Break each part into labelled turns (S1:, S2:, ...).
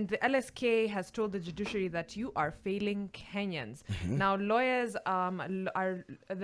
S1: And the LSK has told the judiciary that you are failing Kenyans. Now, the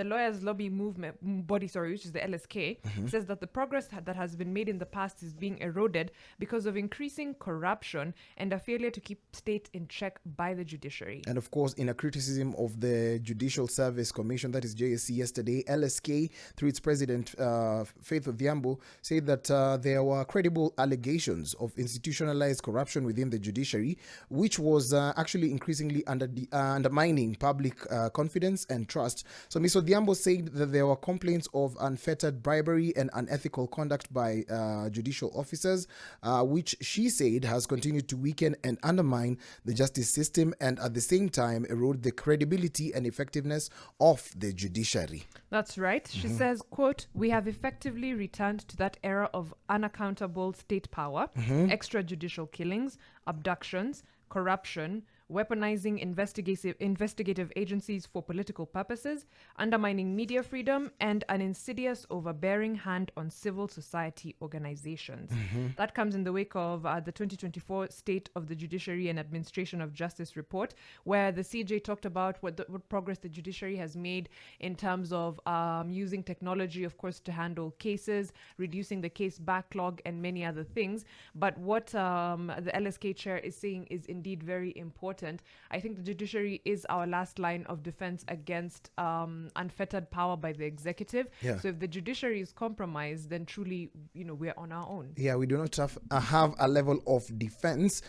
S1: lawyers lobby movement body, which is the LSK, says that the progress that has been made in the past is being eroded because of increasing corruption and a failure to keep state in check by the judiciary.
S2: And of course, in a criticism of the Judicial Service Commission, that is JSC, yesterday, LSK, through its president, Faith Odhiambo, said that there were credible allegations of institutionalized corruption within the judiciary, which was actually increasingly undermining public confidence and trust. So Ms. Odhiambo said that there were complaints of unfettered bribery and unethical conduct by judicial officers, which she said has continued to weaken and undermine the justice system and at the same time erode the credibility and effectiveness of the judiciary.
S1: That's right. She says, quote, "We have effectively returned to that era of unaccountable state power, extrajudicial killings, abductions, corruption, weaponizing investigative agencies for political purposes, undermining media freedom, and an insidious overbearing hand on civil society organizations." That comes in the wake of the 2024 State of the Judiciary and Administration of Justice report, where the CJ talked about what progress the judiciary has made in terms of using technology, of course, to handle cases, reducing the case backlog, and many other things. But what the LSK chair is saying is indeed very important. I think the judiciary is our last line of defense against unfettered power by the executive.
S2: Yeah.
S1: So if the judiciary is compromised, then truly, we're on our own.
S2: Yeah, we do not have a level of defense.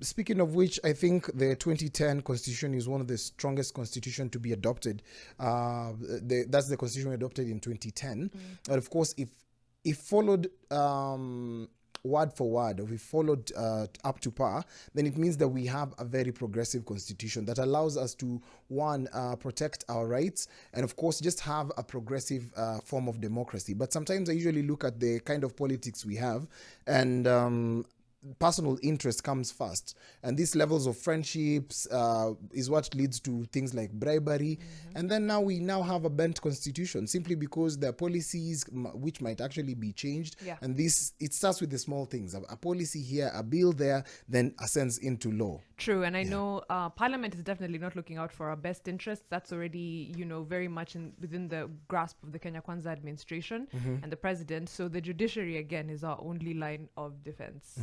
S2: Speaking of which, I think the 2010 constitution is one of the strongest constitution to be adopted. That's the constitution adopted in 2010. But of course, if followed word for word, or we followed up to par, then it means that we have a very progressive constitution that allows us to, one, protect our rights, and of course just have a progressive form of democracy. But sometimes I usually look at the kind of politics we have, and personal interest comes first, and these levels of friendships is what leads to things like bribery. And then we now have a bent constitution simply because there are policies which might actually be changed. And it starts with the small things, a policy here, a bill there, then ascends into law.
S1: True, and I know Parliament is definitely not looking out for our best interests. That's already, very much within the grasp of the Kenya Kwanza administration and the president. So the judiciary, again, is our only line of defense.